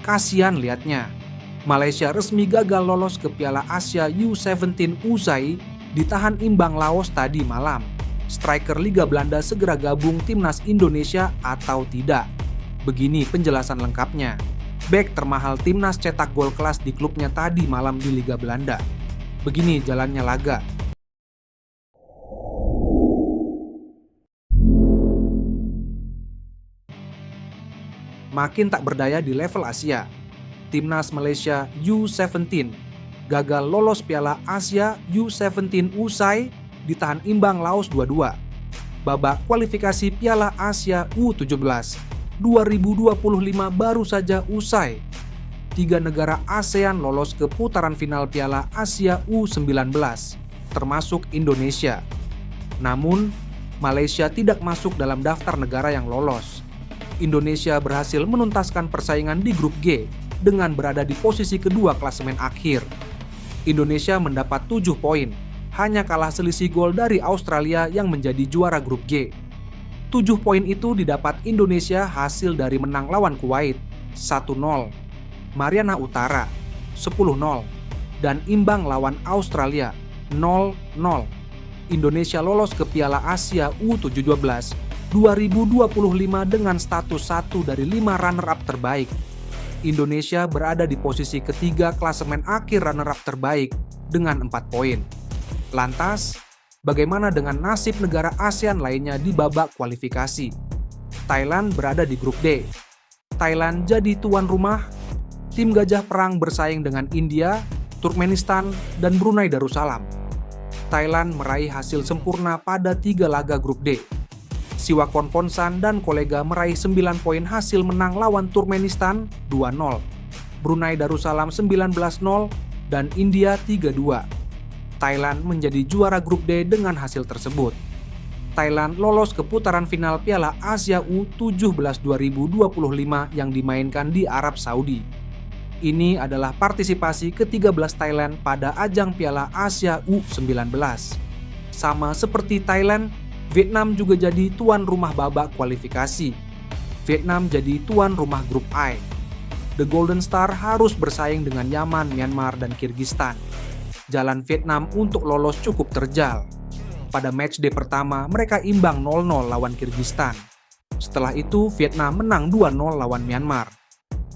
Kasian liatnya, Malaysia resmi gagal lolos ke Piala Asia U17 usai ditahan imbang Laos tadi malam. Striker Liga Belanda segera gabung timnas Indonesia atau tidak? Begini penjelasan lengkapnya. Bek termahal timnas cetak gol kelas di klubnya tadi malam di Liga Belanda. Begini jalannya laga. Makin tak berdaya di level Asia. Timnas Malaysia U17 gagal lolos Piala Asia U17 usai ditahan imbang Laos 2-2. Babak kualifikasi Piala Asia U17 2025 baru saja usai. 3 negara ASEAN lolos ke putaran final Piala Asia U19, termasuk Indonesia. Namun, Malaysia tidak masuk dalam daftar negara yang lolos. Indonesia berhasil menuntaskan persaingan di grup G dengan berada di posisi kedua klasemen akhir. Indonesia mendapat 7 poin, hanya kalah selisih gol dari Australia yang menjadi juara grup G. 7 poin itu didapat Indonesia hasil dari menang lawan Kuwait 1-0, Mariana Utara 10-0, dan imbang lawan Australia 0-0. Indonesia lolos ke Piala Asia U17 2025 dengan status 1 dari 5 runner-up terbaik. Indonesia berada di posisi ketiga klasemen akhir runner-up terbaik dengan 4 poin. Lantas, bagaimana dengan nasib negara ASEAN lainnya di babak kualifikasi? Thailand berada di grup D. Thailand jadi tuan rumah. Tim Gajah Perang bersaing dengan India, Turkmenistan, dan Brunei Darussalam. Thailand meraih hasil sempurna pada 3 laga grup D. Siwakon Ponsan dan kolega meraih 9 poin hasil menang lawan Turkmenistan 2-0, Brunei Darussalam 19-0, dan India 3-2. Thailand menjadi juara grup D dengan hasil tersebut. Thailand lolos ke putaran final Piala Asia U17 2025 yang dimainkan di Arab Saudi. Ini adalah partisipasi ke-13 Thailand pada ajang Piala Asia U19. Sama seperti Thailand, Vietnam juga jadi tuan rumah babak kualifikasi. Vietnam jadi tuan rumah grup A. The Golden Star harus bersaing dengan Yaman, Myanmar, dan Kyrgyzstan. Jalan Vietnam untuk lolos cukup terjal. Pada matchday pertama, mereka imbang 0-0 lawan Kyrgyzstan. Setelah itu, Vietnam menang 2-0 lawan Myanmar.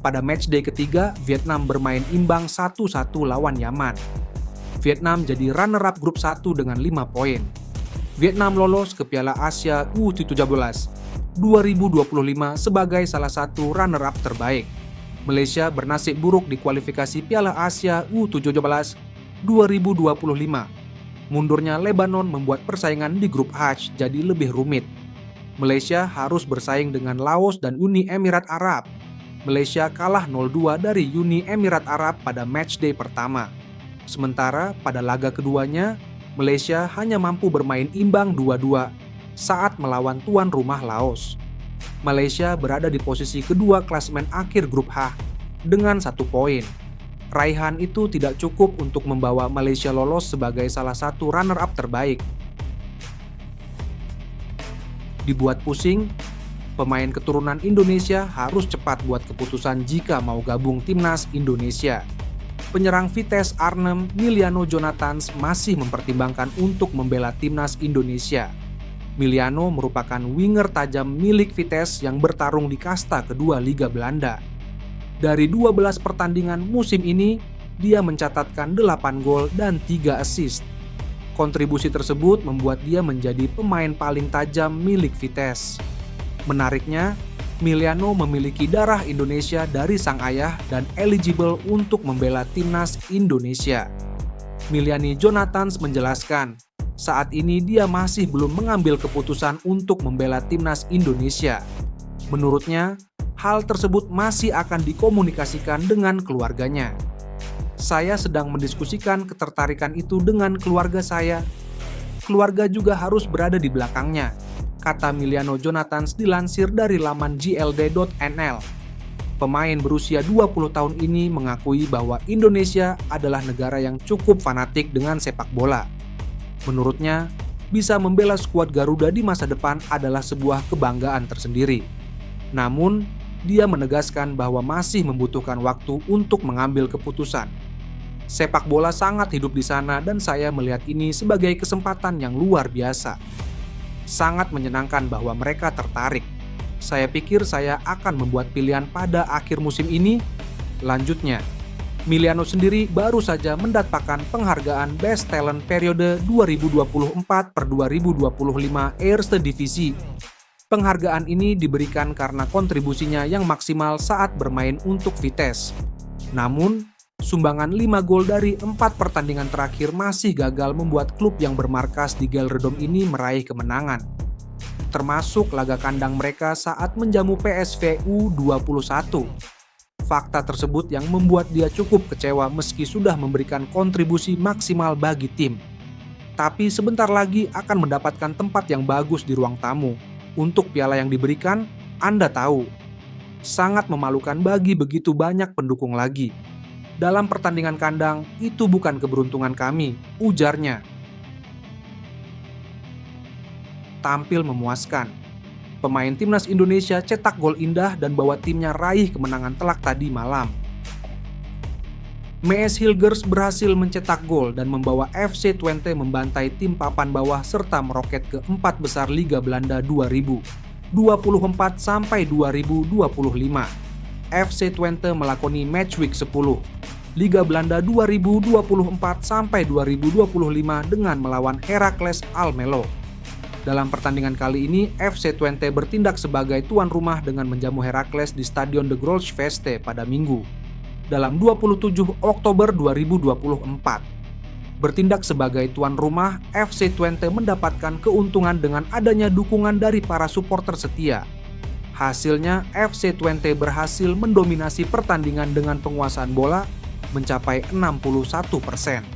Pada matchday ketiga, Vietnam bermain imbang 1-1 lawan Yaman. Vietnam jadi runner-up grup 1 dengan 5 poin. Vietnam lolos ke Piala Asia U17 2025 sebagai salah satu runner-up terbaik. Malaysia bernasib buruk di kualifikasi Piala Asia U17 2025. Mundurnya Lebanon membuat persaingan di grup H jadi lebih rumit. Malaysia harus bersaing dengan Laos dan Uni Emirat Arab. Malaysia kalah 0-2 dari Uni Emirat Arab pada matchday pertama. Sementara pada laga keduanya, Malaysia hanya mampu bermain imbang 2-2 saat melawan tuan rumah Laos. Malaysia berada di posisi kedua klasemen akhir grup H dengan 1 poin. Raihan itu tidak cukup untuk membawa Malaysia lolos sebagai salah satu runner-up terbaik. Dibuat pusing, pemain keturunan Indonesia harus cepat buat keputusan jika mau gabung timnas Indonesia. Penyerang Vitesse Arnhem Miliano Jonathans masih mempertimbangkan untuk membela timnas Indonesia. Miliano merupakan winger tajam milik Vitesse yang bertarung di kasta kedua Liga Belanda. Dari 12 pertandingan musim ini, dia mencatatkan 8 gol dan 3 assist. Kontribusi tersebut membuat dia menjadi pemain paling tajam milik Vitesse. Menariknya, Miliano memiliki darah Indonesia dari sang ayah dan eligible untuk membela timnas Indonesia. Miliano Jonathans menjelaskan, saat ini dia masih belum mengambil keputusan untuk membela timnas Indonesia. Menurutnya, hal tersebut masih akan dikomunikasikan dengan keluarganya. Saya sedang mendiskusikan ketertarikan itu dengan keluarga saya. Keluarga juga harus berada di belakangnya, kata Miliano Jonathans dilansir dari laman GLD.nl. Pemain berusia 20 tahun ini mengakui bahwa Indonesia adalah negara yang cukup fanatik dengan sepak bola. Menurutnya, bisa membela skuad Garuda di masa depan adalah sebuah kebanggaan tersendiri. Namun, dia menegaskan bahwa masih membutuhkan waktu untuk mengambil keputusan. Sepak bola sangat hidup di sana dan saya melihat ini sebagai kesempatan yang luar biasa. Sangat menyenangkan bahwa mereka tertarik. Saya pikir saya akan membuat pilihan pada akhir musim ini. Lanjutnya, Miliano sendiri baru saja mendapatkan penghargaan Best Talent periode 2024-2025 Eerste Divisie. Penghargaan ini diberikan karena kontribusinya yang maksimal saat bermain untuk Vitesse. Namun, sumbangan 5 gol dari 4 pertandingan terakhir masih gagal membuat klub yang bermarkas di Gelredome ini meraih kemenangan. Termasuk laga kandang mereka saat menjamu PSV U21. Fakta tersebut yang membuat dia cukup kecewa meski sudah memberikan kontribusi maksimal bagi tim. Tapi sebentar lagi akan mendapatkan tempat yang bagus di ruang tamu. Untuk piala yang diberikan, Anda tahu, sangat memalukan bagi begitu banyak pendukung lagi. Dalam pertandingan kandang, itu bukan keberuntungan kami, ujarnya. Tampil memuaskan. Pemain timnas Indonesia cetak gol indah dan bawa timnya raih kemenangan telak tadi malam. Mees Hilgers berhasil mencetak gol dan membawa FC Twente membantai tim papan bawah serta meroket ke 4 besar Liga Belanda 2024-2025. FC Twente melakoni match week 10 Liga Belanda 2024-2025 dengan melawan Heracles Almelo. Dalam pertandingan kali ini, FC Twente bertindak sebagai tuan rumah dengan menjamu Heracles di Stadion De Grolschveste pada Minggu, dalam 27 Oktober 2024. Bertindak sebagai tuan rumah, FC Twente mendapatkan keuntungan dengan adanya dukungan dari para supporter setia. Hasilnya, FC Twente berhasil mendominasi pertandingan dengan penguasaan bola mencapai 61%.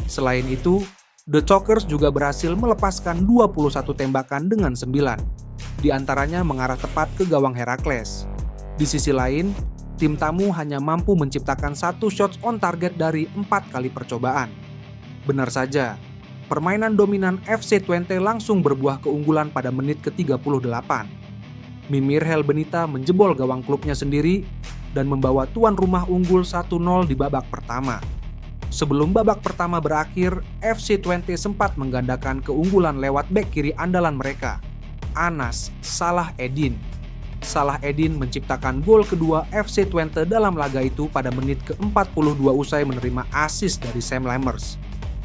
Selain itu, The Chokers juga berhasil melepaskan 21 tembakan dengan 9, di antaranya mengarah tepat ke gawang Heracles. Di sisi lain, tim tamu hanya mampu menciptakan 1 shots on target dari 4 kali percobaan. Benar saja, permainan dominan FC Twente langsung berbuah keunggulan pada menit ke-38. Mimir Helbenita menjebol gawang klubnya sendiri dan membawa tuan rumah unggul 1-0 di babak pertama. Sebelum babak pertama berakhir, FC Twente sempat menggandakan keunggulan lewat bek kiri andalan mereka, Anas Salah Eddin. Salah Eddin menciptakan gol kedua FC Twente dalam laga itu pada menit ke-42 usai menerima assist dari Sam Lammers.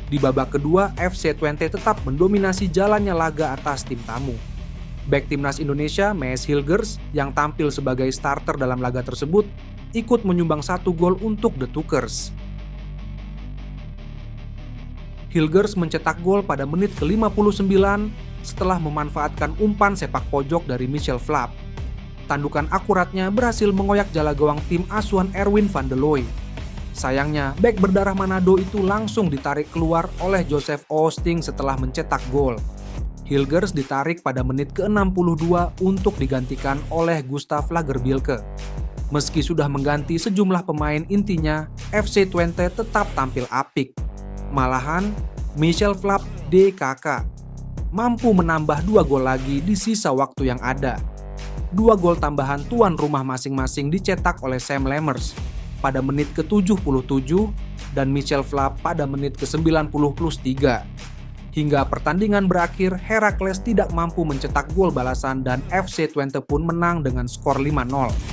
Di babak kedua, FC Twente tetap mendominasi jalannya laga atas tim tamu. Bek timnas Indonesia, Mees Hilgers, yang tampil sebagai starter dalam laga tersebut, ikut menyumbang 1 gol untuk The Chokers. Hilgers mencetak gol pada menit ke-59 setelah memanfaatkan umpan sepak pojok dari Michel Flapp. Tandukan akuratnya berhasil mengoyak jala gawang tim asuhan Erwin van der Looy. Sayangnya, bek berdarah Manado itu langsung ditarik keluar oleh Joseph Oosting setelah mencetak gol. Hilgers ditarik pada menit ke-62 untuk digantikan oleh Gustav Lagerbielke. Meski sudah mengganti sejumlah pemain intinya, FC Twente tetap tampil apik. Malahan, Michel Flapp DKK mampu menambah 2 gol lagi di sisa waktu yang ada. 2 gol tambahan tuan rumah masing-masing dicetak oleh Sam Lammers pada menit ke-77 dan Michel Flapp pada menit ke-90+3. Hingga pertandingan berakhir, Heracles tidak mampu mencetak gol balasan dan FC Twente pun menang dengan skor 5-0.